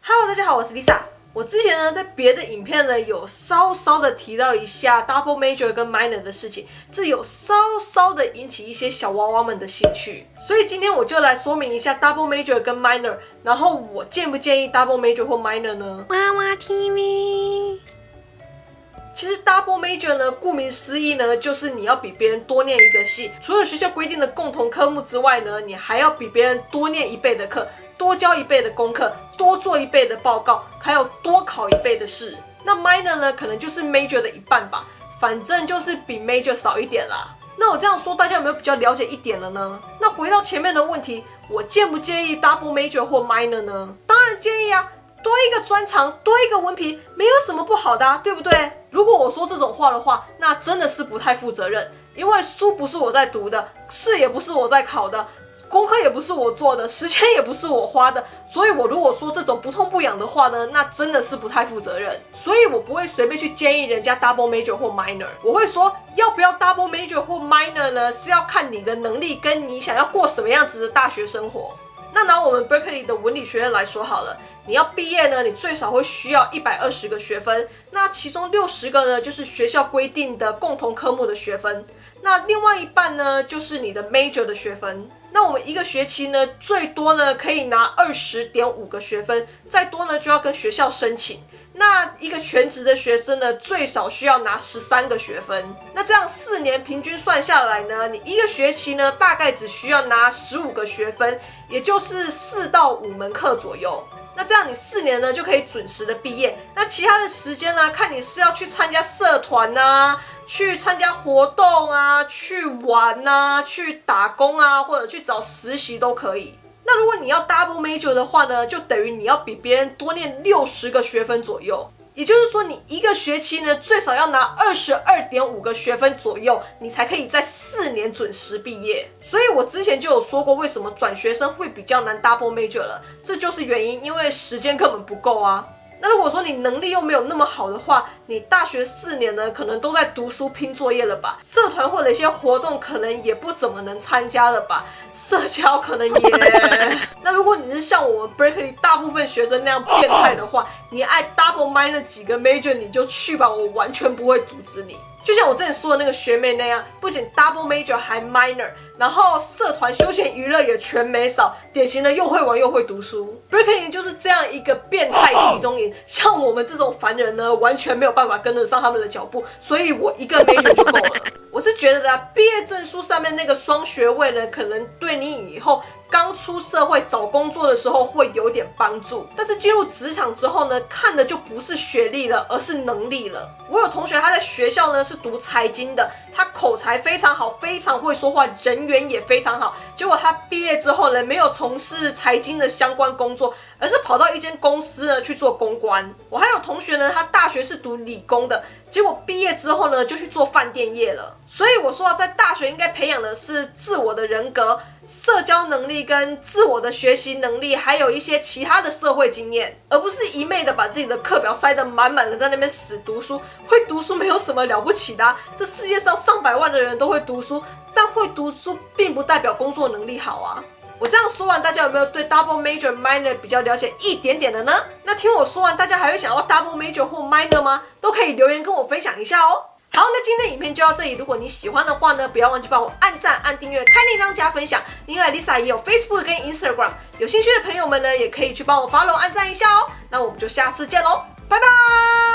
Hello， 大家好，我是 Lisa。我之前呢，在别的影片呢，有稍稍的提到一下 double major 跟 minor 的事情，这有稍稍的引起一些小娃娃们的兴趣，所以今天我就来说明一下 double major 跟 minor， 然后我建不建议 double major 或 minor 呢？娃娃 TV。其实 double major 呢，顾名思义呢，就是你要比别人多念一个系，除了学校规定的共同科目之外呢，你还要比别人多念1倍的课，多交1倍的功课，多做1倍的报告，还有多考1倍的试。那 minor 呢，可能就是 major 的一半吧，反正就是比 major 少一点啦。那我这样说，大家有没有比较了解一点了呢？那回到前面的问题，我建不建议 double major 或 minor 呢？当然建议啊。多一个专长，多一个文凭，没有什么不好的啊，对不对？如果我说这种话的话，那真的是不太负责任，因为书不是我在读的，试也不是我在考的，功课也不是我做的，时间也不是我花的，所以我如果说这种不痛不痒的话呢，那真的是不太负责任。所以我不会随便去建议人家 double major 或 minor， 我会说要不要 double major 或 minor 呢，是要看你的能力跟你想要过什么样子的大学生活。那拿我们 Berkeley 的文理学院来说好了，你要毕业呢，你最少会需要120个学分，那其中60个呢，就是学校规定的共同科目的学分，那另外一半呢，就是你的 major 的学分。那我们一个学期呢，最多呢可以拿20.5个学分，再多呢就要跟学校申请。那一个全职的学生呢，最少需要拿13个学分。那这样4年平均算下来呢，你一个学期呢，大概只需要拿15个学分，也就是4到5门课左右。那这样你4年呢，就可以准时的毕业。那其他的时间呢，看你是要去参加社团啊，去参加活动啊，去玩啊，去打工啊，或者去找实习都可以。那如果你要 double major 的话呢，就等于你要比别人多念60个学分左右，也就是说你一个学期呢最少要拿22.5个学分左右，你才可以在4年准时毕业。所以我之前就有说过，为什么转学生会比较难 double major 了，这就是原因，因为时间根本不够啊。那如果说你能力又没有那么好的话，你大学4年呢，可能都在读书拼作业了吧？社团或者一些活动可能也不怎么能参加了吧？社交可能也……那如果你是像我们 Berkeley 大部分学生那样变态的话，你爱 double minor 几个 major 你就去吧，我完全不会阻止你。就像我之前说的那个学妹那样，不仅 double major 还 minor， 然后社团休闲娱乐也全没少，典型的又会玩又会读书。Berkeley 就是这样一个变态集中营，像我们这种凡人呢，完全没有办法跟得上他们的脚步，所以我一个 major 就够了。我是觉得毕业证书上面那个双学位呢，可能对你以后刚出社会找工作的时候会有点帮助，但是进入职场之后呢，看的就不是学历了，而是能力了。我有同学他在学校呢是读财经的，他口才非常好，非常会说话，人缘也非常好，结果他毕业之后呢，没有从事财经的相关工作，而是跑到一间公司呢去做公关。我还有同学呢，他大学是读理工的，结果毕业之后呢就去做饭店业了。所以我说在大学应该培养的是自我的人格、社交能力跟自我的学习能力，还有一些其他的社会经验，而不是一昧的把自己的课表塞得满满的，在那边死读书。会读书没有什么了不起的啊，这世界上上百万的人都会读书，但会读书并不代表工作能力好啊。我这样说完，大家有没有对 double major minor 比较了解一点点的呢？那听我说完，大家还会想要 double major 或 minor 吗？都可以留言跟我分享一下哦。好，那今天的影片就到这里。如果你喜欢的话呢，不要忘记帮我按赞、按订阅、开铃铛、加分享。另外 ，Lisa 也有 Facebook 跟 Instagram， 有兴趣的朋友们呢，也可以去帮我 follow、按赞一下哦。那我们就下次见喽，拜拜。